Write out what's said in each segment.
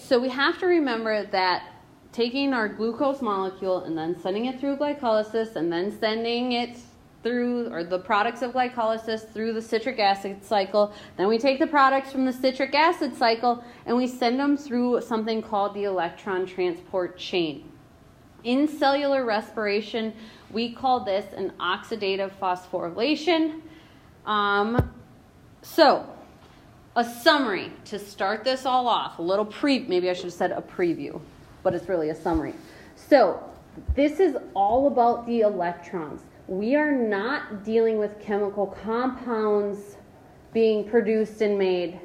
So we have to remember that taking our glucose molecule and then sending it through glycolysis and then sending it through, or the products of glycolysis through the citric acid cycle. Then we take the products from the citric acid cycle and we send them through something called the electron transport chain. In cellular respiration, we call this an oxidative phosphorylation. So, a summary to start this all off, maybe I should have said a preview, but it's really a summary. So, this is all about the electrons. We are not dealing with chemical compounds being produced and made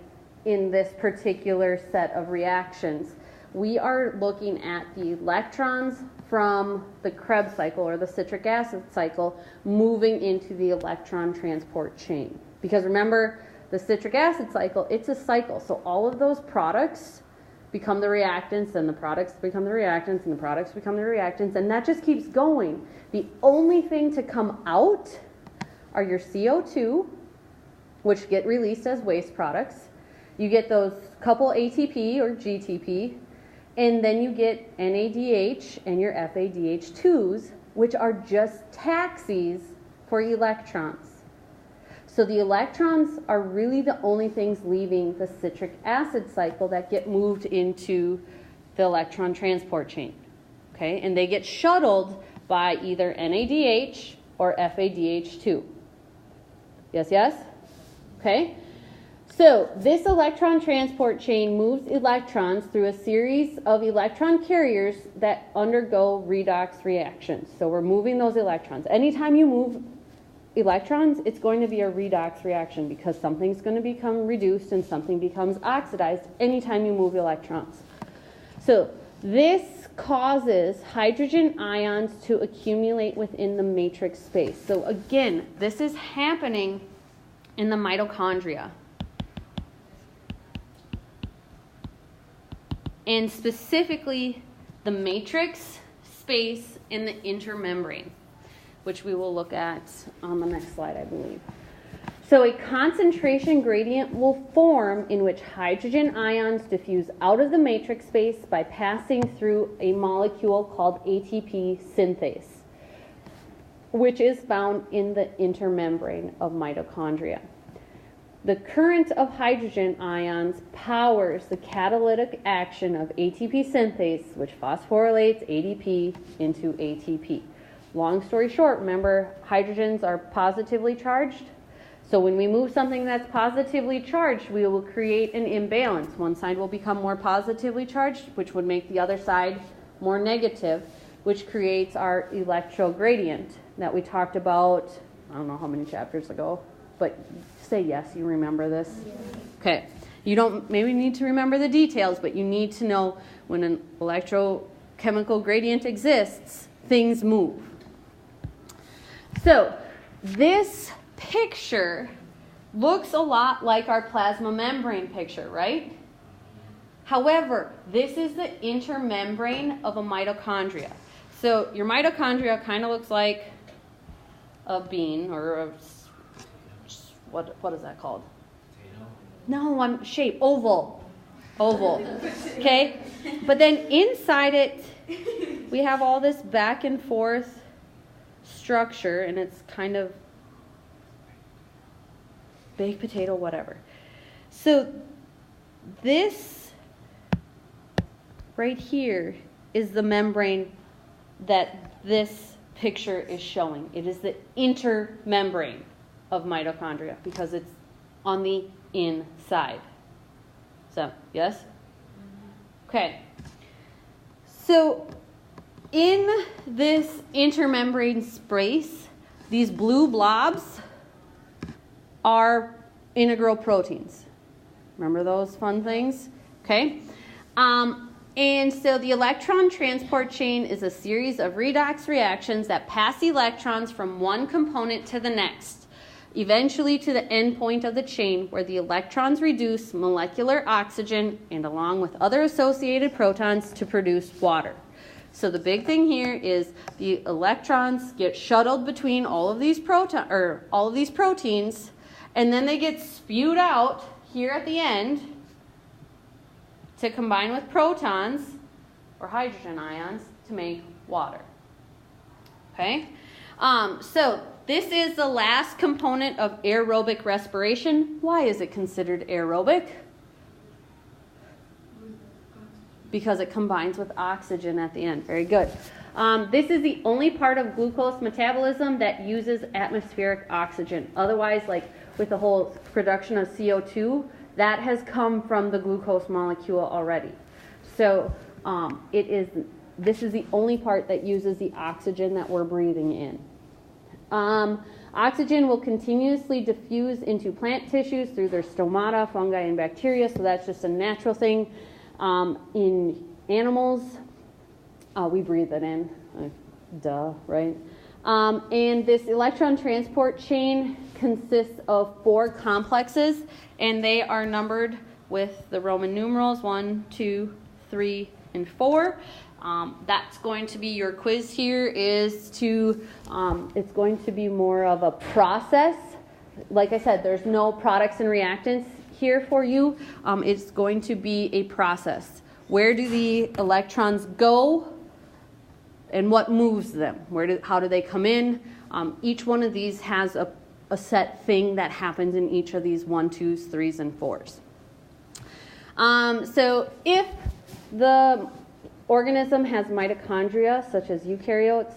in this particular set of reactions. We are looking at the electrons from the Krebs cycle or the citric acid cycle moving into the electron transport chain. Because remember, the citric acid cycle, it's a cycle. So all of those products become the reactants, and the products become the reactants, and the products become the reactants, and that just keeps going. The only thing to come out are your CO2, which get released as waste products. You get those couple ATP or GTP, and then you get NADH and your FADH2s, which are just taxis for electrons. So the electrons are really the only things leaving the citric acid cycle that get moved into the electron transport chain. Okay, and they get shuttled by either NADH or FADH2. Yes? Okay? So this electron transport chain moves electrons through a series of electron carriers that undergo redox reactions. So we're moving those electrons. Anytime you move electrons, it's going to be a redox reaction because something's going to become reduced and something becomes oxidized anytime you move electrons. So this causes hydrogen ions to accumulate within the matrix space. So again, this is happening in the mitochondria. And specifically the matrix space in the intermembrane, which we will look at on the next slide, I believe. So a concentration gradient will form in which hydrogen ions diffuse out of the matrix space by passing through a molecule called ATP synthase, which is found in the intermembrane of mitochondria. The current of hydrogen ions powers the catalytic action of ATP synthase, which phosphorylates ADP into ATP. Long story short, remember, hydrogens are positively charged. So when we move something that's positively charged, we will create an imbalance. One side will become more positively charged, which would make the other side more negative, which creates our electrogradient that we talked about, I don't know how many chapters ago, but say yes, you remember this? Yes. Okay. You don't maybe need to remember the details, but you need to know when an electrochemical gradient exists, things move. So this picture looks a lot like our plasma membrane picture, right? However, this is the intermembrane of a mitochondria. So your mitochondria kind of looks like a bean or a, what is that called? No, shape, oval, okay? But then inside it, we have all this back and forth structure, and it's kind of baked potato, whatever. So this right here is the membrane that this picture is showing. It is the intermembrane of mitochondria because it's on the inside. So, yes? Okay. So, in this intermembrane space, these blue blobs are integral proteins. Remember those fun things? Okay. And so the electron transport chain is a series of redox reactions that pass electrons from one component to the next, eventually to the end point of the chain where the electrons reduce molecular oxygen and along with other associated protons to produce water. So the big thing here is the electrons get shuttled between all of these proteins, and then they get spewed out here at the end to combine with protons or hydrogen ions to make water. Okay? So this is the last component of aerobic respiration. Why is it considered aerobic? Because it combines with oxygen at the end. Very good. This is the only part of glucose metabolism that uses atmospheric oxygen. Otherwise, like with the whole production of CO2, that has come from the glucose molecule already. So this is the only part that uses the oxygen that we're breathing in. Oxygen will continuously diffuse into plant tissues through their stomata, fungi, and bacteria, so that's just a natural thing. In animals, we breathe it in. Duh, right? And this electron transport chain consists of 4 complexes, and they are numbered with the Roman numerals 1, 2, 3, and 4. That's going to be your quiz here is to, it's going to be more of a process. Like I said, there's no products and reactants here for you. It's going to be a process. Where do the electrons go and what moves them? How do they come in? Each one of these has a set thing that happens in each of these 1, 2s, 3s, and 4s. So if the organism has mitochondria, such as eukaryotes,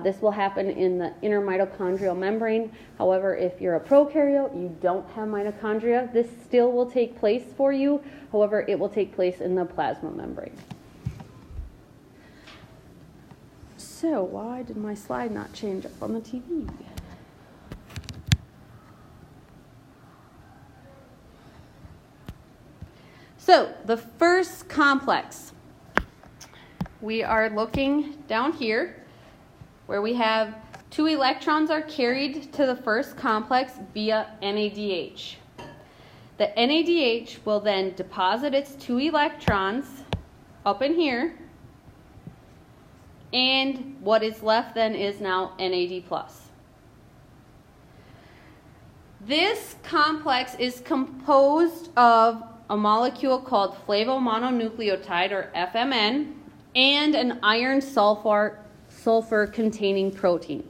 this will happen in the inner mitochondrial membrane. However, if you're a prokaryote, you don't have mitochondria, this still will take place for you. However, it will take place in the plasma membrane. So why did my slide not change up on the TV? So the first complex, we are looking down here where we have 2 electrons are carried to the first complex via NADH. The NADH will then deposit its 2 electrons up in here, and what is left then is now NAD+. This complex is composed of a molecule called flavomononucleotide, or FMN, and an iron sulfur containing protein.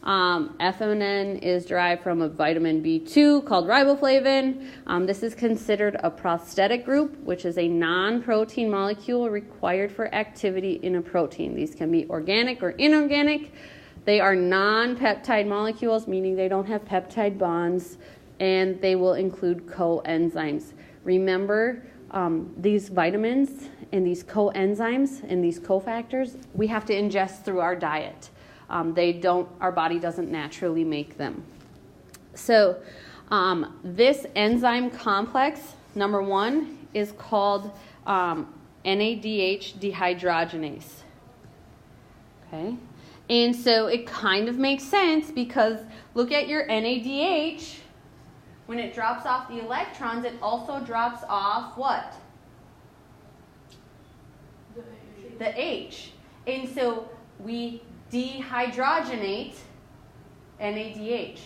FMN is derived from a vitamin B2 called riboflavin. This is considered a prosthetic group, which is a non-protein molecule required for activity in a protein. These can be organic or inorganic. They are non-peptide molecules, meaning they don't have peptide bonds, and they will include coenzymes. Remember, these vitamins and these coenzymes and these cofactors, we have to ingest through our diet. Our body doesn't naturally make them. So this enzyme complex, number 1, is called NADH dehydrogenase. Okay? And so it kind of makes sense because look at your NADH. When it drops off the electrons, it also drops off what? The H. And so we dehydrogenate NADH.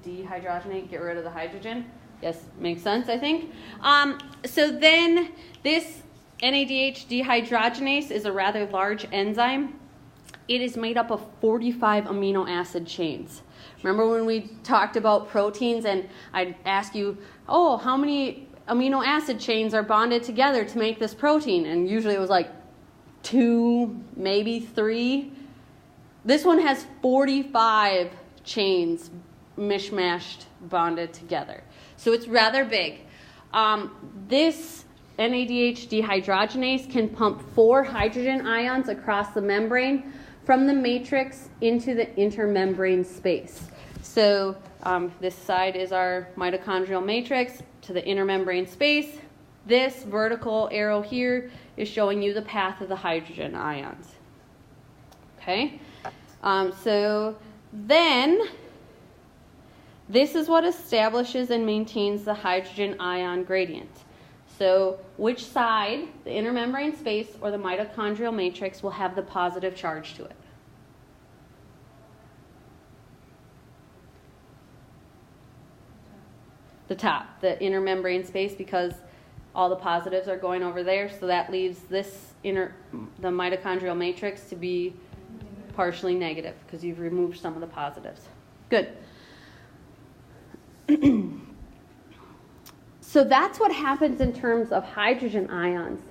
Dehydrogenate, get rid of the hydrogen. Yes, makes sense, I think. So then this NADH dehydrogenase is a rather large enzyme. It is made up of 45 amino acid chains. Remember when we talked about proteins and I'd ask you, oh, how many amino acid chains are bonded together to make this protein? And usually it was like 2, maybe 3. This one has 45 chains mishmashed, bonded together. So it's rather big. This NADH dehydrogenase can pump 4 hydrogen ions across the membrane from the matrix into the intermembrane space. So this side is our mitochondrial matrix to the intermembrane space. This vertical arrow here is showing you the path of the hydrogen ions. Okay? So then this is what establishes and maintains the hydrogen ion gradient. So which side, the intermembrane space or the mitochondrial matrix, will have the positive charge to it? The top, the intermembrane space, because all the positives are going over there, so that leaves this the mitochondrial matrix to be partially negative because you've removed some of the positives. Good. So that's what happens in terms of hydrogen ions.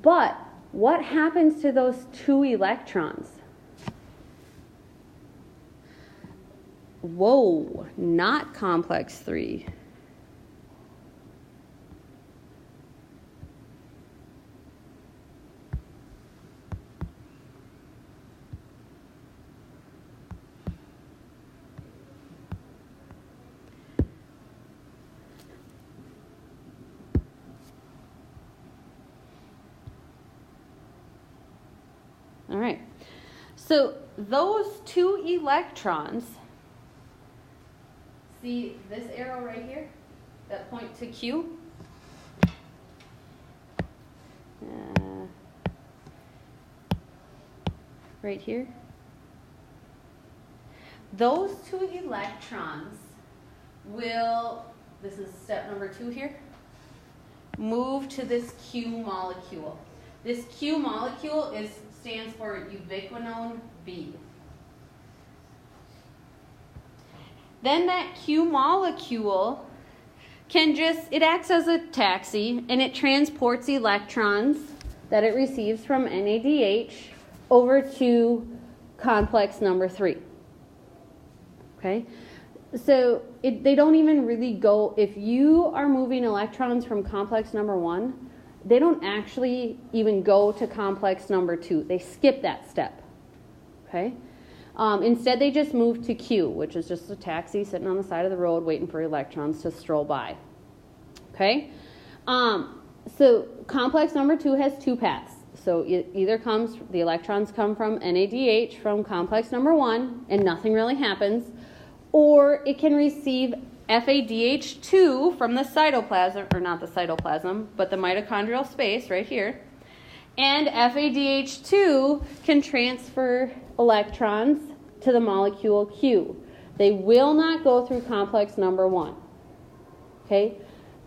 But what happens to those 2 electrons? Whoa, not complex 3. All right, so those 2 electrons, see this arrow right here that point to Q? Right here. Those 2 electrons will, this is step number 2 here, move to this Q molecule. This Q molecule stands for ubiquinone B. Then that Q molecule it acts as a taxi, and it transports electrons that it receives from NADH over to complex number 3. Okay? So they don't even really go, if you are moving electrons from complex number 1, they don't actually even go to complex number 2. They skip that step. Okay? Instead, they just move to Q, which is just a taxi sitting on the side of the road waiting for electrons to stroll by. Okay? So complex number 2 has 2 paths. So it either the electrons come from NADH from complex number 1, and nothing really happens, or it can receive FADH2 from the cytoplasm, or not the cytoplasm, but the mitochondrial space right here. And FADH2 can transfer electrons to the molecule Q. They will not go through complex number 1. Okay?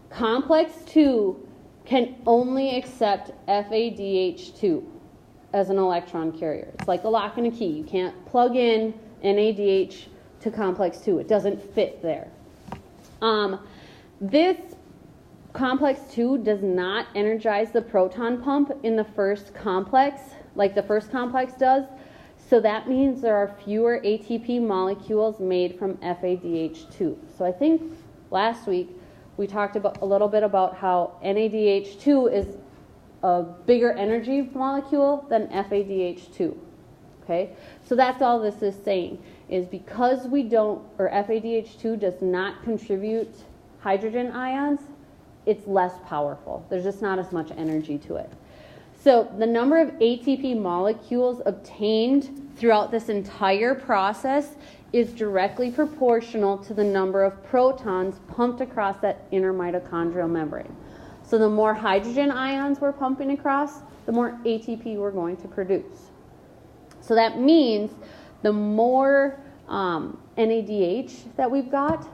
Complex 2 can only accept FADH2 as an electron carrier. It's like a lock and a key. You can't plug in NADH to complex 2. It doesn't fit there. This complex 2 does not energize the proton pump in the first complex, like the first complex does. So that means there are fewer ATP molecules made from FADH2. So I think last week we talked a little bit about how NADH2 is a bigger energy molecule than FADH2. Okay? So that's all this is saying, is because FADH2 does not contribute hydrogen ions, it's less powerful. There's just not as much energy to it. So the number of ATP molecules obtained throughout this entire process is directly proportional to the number of protons pumped across that inner mitochondrial membrane. So the more hydrogen ions we're pumping across, the more ATP we're going to produce. So that means the more NADH that we've got,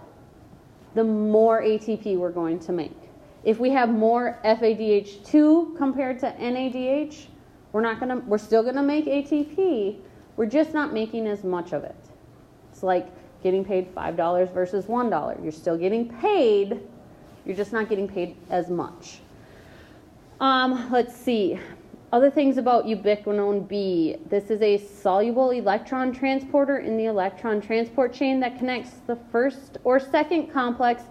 the more ATP we're going to make. If we have more FADH2 compared to NADH, we're still gonna make ATP. We're just not making as much of it. It's like getting paid $5 versus $1. You're still getting paid, you're just not getting paid as much. Let's see. Other things about ubiquinone B. This is a soluble electron transporter in the electron transport chain that connects the first or second complex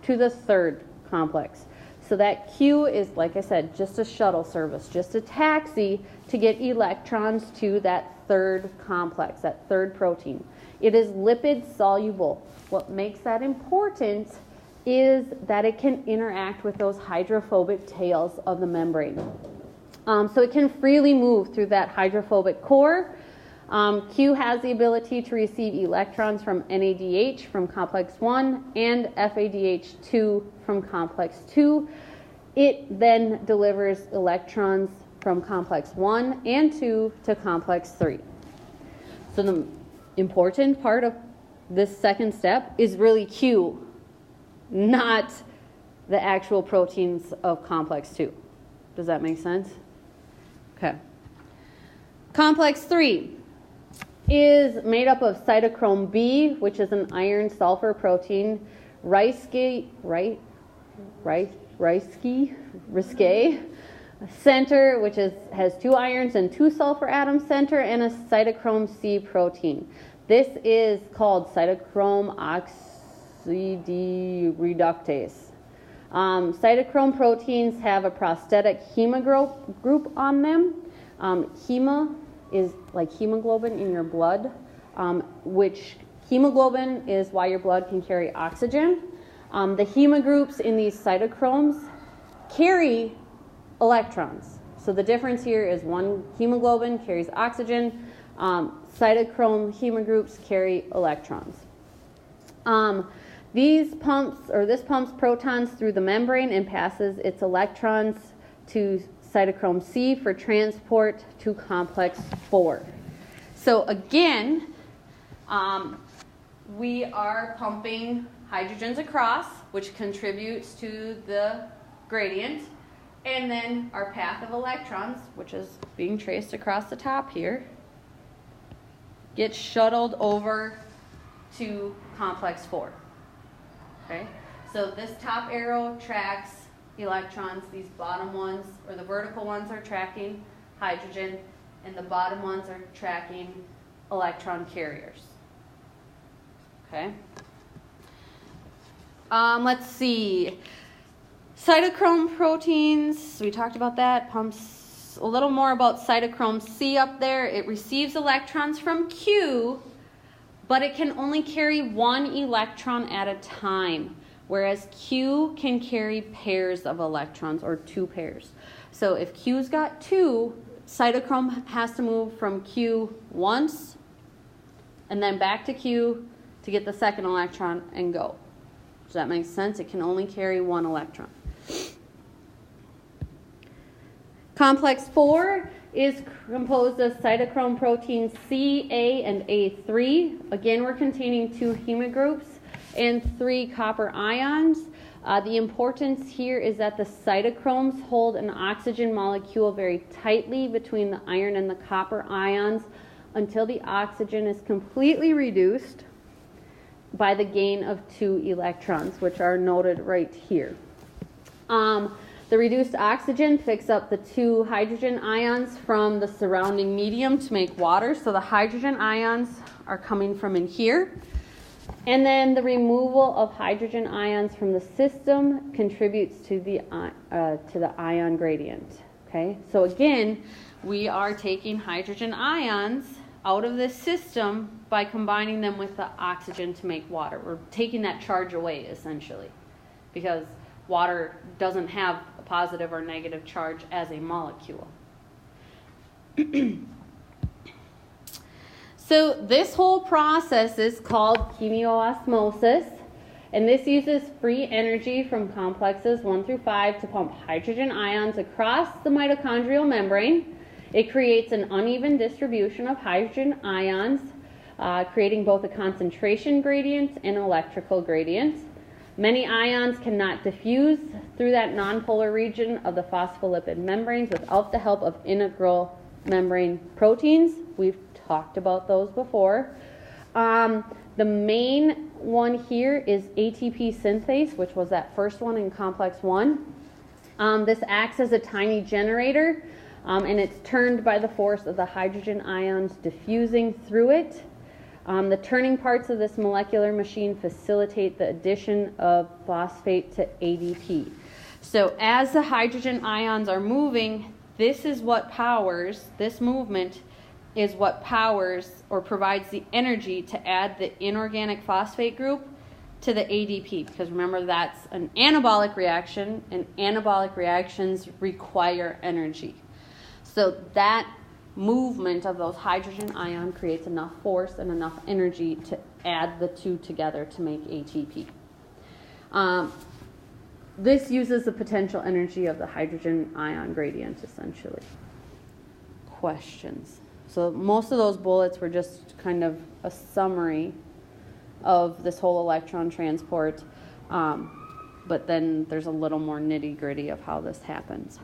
to the third complex. So that Q is, like I said, just a shuttle service, just a taxi to get electrons to that third complex, that third protein. It is lipid soluble. What makes that important is that it can interact with those hydrophobic tails of the membrane. So it can freely move through that hydrophobic core. Q has the ability to receive electrons from NADH from complex 1 and FADH2 from complex 2. It then delivers electrons from complex 1 and 2 to complex 3. So the important part of this second step is really Q, not the actual proteins of complex 2. Does that make sense? Okay. Complex 3 is made up of cytochrome B, which is an iron sulfur protein, risque center, which has 2 irons and 2 sulfur atom center, and a cytochrome C protein. This is called cytochrome oxidereductase. Cytochrome proteins have a prosthetic hema group on them. Hema is like hemoglobin in your blood, which hemoglobin is why your blood can carry oxygen. The hema groups in these cytochromes carry electrons. So the difference here is one hemoglobin carries oxygen, cytochrome hema groups carry electrons. This pumps protons through the membrane and passes its electrons to cytochrome C for transport to complex 4. So again, we are pumping hydrogens across, which contributes to the gradient, and then our path of electrons, which is being traced across the top here, gets shuttled over to complex 4. Okay? So this top arrow tracks electrons, these bottom ones, or the vertical ones, are tracking hydrogen, and the bottom ones are tracking electron carriers. Okay? Let's see. Cytochrome proteins, we talked about that. Pumps a little more about cytochrome C up there. It receives electrons from Q, but it can only carry 1 electron at a time, whereas Q can carry pairs of electrons, or 2 pairs. So if Q's got 2, cytochrome has to move from Q once and then back to Q to get the second electron and go. Does that make sense? It can only carry 1 electron. Complex 4 is composed of cytochrome proteins C, A, and A3. Again, we're containing 2 hema groups and 3 copper ions. The importance here is that the cytochromes hold an oxygen molecule very tightly between the iron and the copper ions until the oxygen is completely reduced by the gain of 2 electrons, which are noted right here. The reduced oxygen picks up the 2 hydrogen ions from the surrounding medium to make water. So the hydrogen ions are coming from in here. And then the removal of hydrogen ions from the system contributes to the ion gradient. Okay, so again, we are taking hydrogen ions out of this system by combining them with the oxygen to make water. We're taking that charge away, essentially, because water doesn't have a positive or negative charge as a molecule. So this whole process is called chemiosmosis, and this uses free energy from complexes 1 through 5 to pump hydrogen ions across the mitochondrial membrane. It creates an uneven distribution of hydrogen ions, creating both a concentration gradient and an electrical gradient. Many ions cannot diffuse through that nonpolar region of the phospholipid membranes without the help of integral membrane proteins. We've talked about those before. The main one here is ATP synthase, which was that first one in complex 1. This acts as a tiny generator, and it's turned by the force of the hydrogen ions diffusing through it. The turning parts of this molecular machine facilitate the addition of phosphate to ADP. So as the hydrogen ions are moving, this movement is what powers or provides the energy to add the inorganic phosphate group to the ADP, because remember, that's an anabolic reaction, and anabolic reactions require energy. So that movement of those hydrogen ion creates enough force and enough energy to add the 2 together to make ATP. This uses the potential energy of the hydrogen ion gradient, essentially. Questions? So most of those bullets were just kind of a summary of this whole electron transport. but then there's a little more nitty-gritty of how this happens.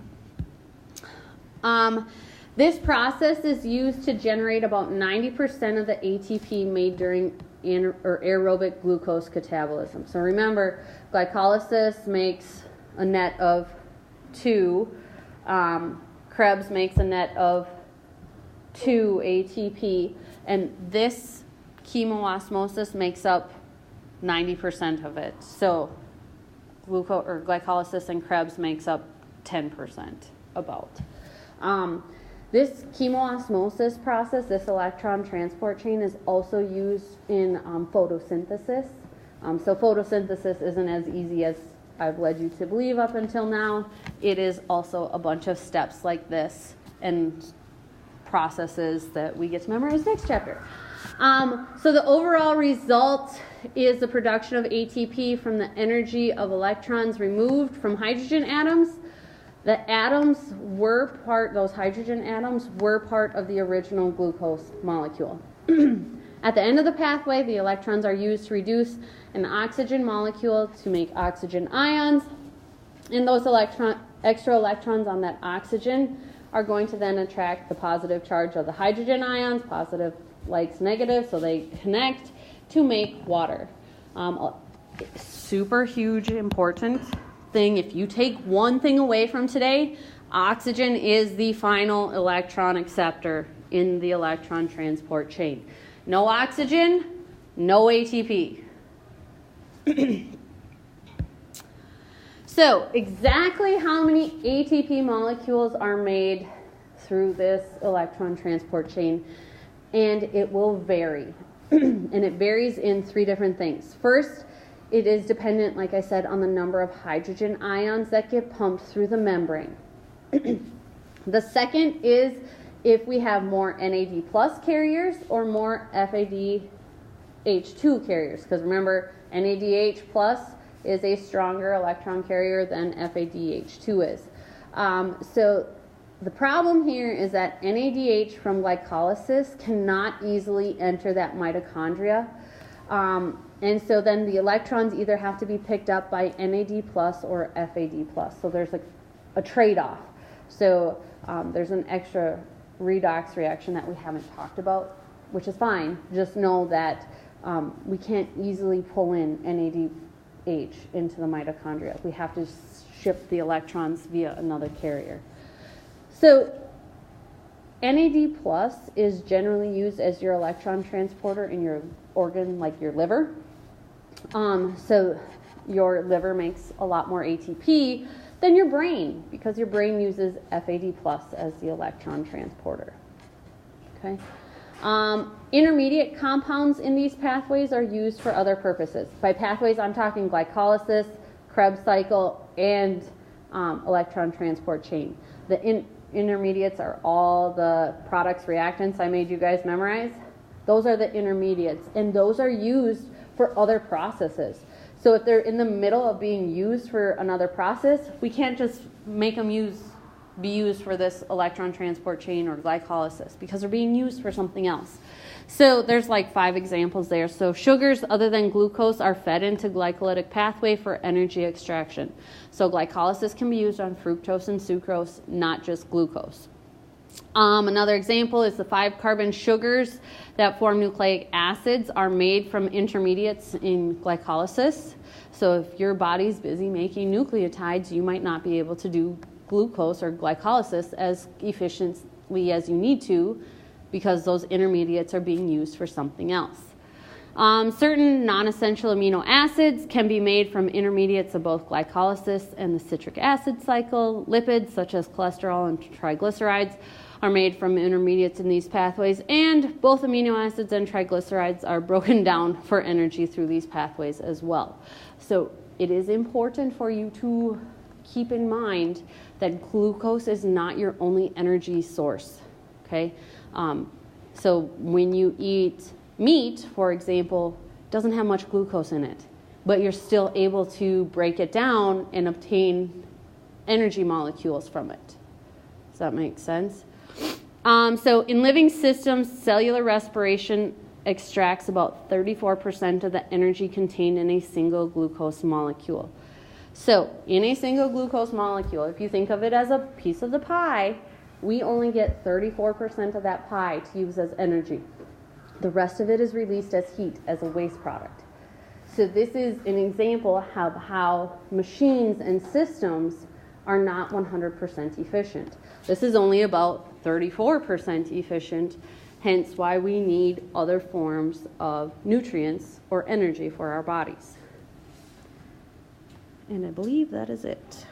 This process is used to generate about 90% of the ATP made during aerobic glucose catabolism. So remember, glycolysis makes a net of 2. Krebs makes a net of 2 ATP, and this chemoosmosis makes up 90% of it. So glycolysis and Krebs makes up 10% about. This chemoosmosis process, this electron transport chain, is also used in photosynthesis. So photosynthesis isn't as easy as I've led you to believe up until now. It is also a bunch of steps like this and processes that we get to memorize next chapter. So the overall result is the production of ATP from the energy of electrons removed from hydrogen atoms. The those hydrogen atoms were part of the original glucose molecule. At the end of the pathway, the electrons are used to reduce an oxygen molecule to make oxygen ions. And those extra electrons on that oxygen are going to then attract the positive charge of the hydrogen ions. Positive likes negative, so they connect to make water. Super huge, important thing. If you take one thing away from today, oxygen is the final electron acceptor in the electron transport chain. No oxygen, no ATP. So exactly how many ATP molecules are made through this electron transport chain? And it will vary. And it varies in 3 different things. First, it is dependent, like I said, on the number of hydrogen ions that get pumped through the membrane. The second is if we have more NAD plus carriers or more FADH2 carriers. Because remember, NADH plus is a stronger electron carrier than FADH2 is. So the problem here is that NADH from glycolysis cannot easily enter that mitochondria. And so then the electrons either have to be picked up by NAD plus or FAD plus. So there's a trade-off. So there's an extra redox reaction that we haven't talked about, which is fine. Just know that we can't easily pull in NADH into the mitochondria. We have to ship the electrons via another carrier. So NAD plus is generally used as your electron transporter in your organ, like your liver. So your liver makes a lot more ATP than your brain, because your brain uses FAD plus as the electron transporter. Okay. Intermediate compounds in these pathways are used for other purposes. By pathways, I'm talking glycolysis, Krebs cycle, and electron transport chain. The intermediates are all the products, reactants I made you guys memorize. Those are the intermediates, and those are used for other processes. So if they're in the middle of being used for another process, we can't just make them be used for this electron transport chain or glycolysis, because they're being used for something else. So there's like 5 examples there. So sugars other than glucose are fed into glycolytic pathway for energy extraction. So glycolysis can be used on fructose and sucrose, not just glucose. Another example is the 5-carbon sugars that form nucleic acids are made from intermediates in glycolysis. So if your body's busy making nucleotides, you might not be able to do glucose or glycolysis as efficiently as you need to, because those intermediates are being used for something else. Certain non-essential amino acids can be made from intermediates of both glycolysis and the citric acid cycle. Lipids, such as cholesterol and triglycerides, are made from intermediates in these pathways, and both amino acids and triglycerides are broken down for energy through these pathways as well. So it is important for you to keep in mind that glucose is not your only energy source, okay? So when you eat meat, for example, it doesn't have much glucose in it, but you're still able to break it down and obtain energy molecules from it. Does that make sense? So in living systems, cellular respiration extracts about 34% of the energy contained in a single glucose molecule. So in a single glucose molecule, if you think of it as a piece of the pie, we only get 34% of that pie to use as energy. The rest of it is released as heat, as a waste product. So this is an example of how machines and systems are not 100% efficient. This is only about 34% efficient, hence why we need other forms of nutrients or energy for our bodies. And I believe that is it.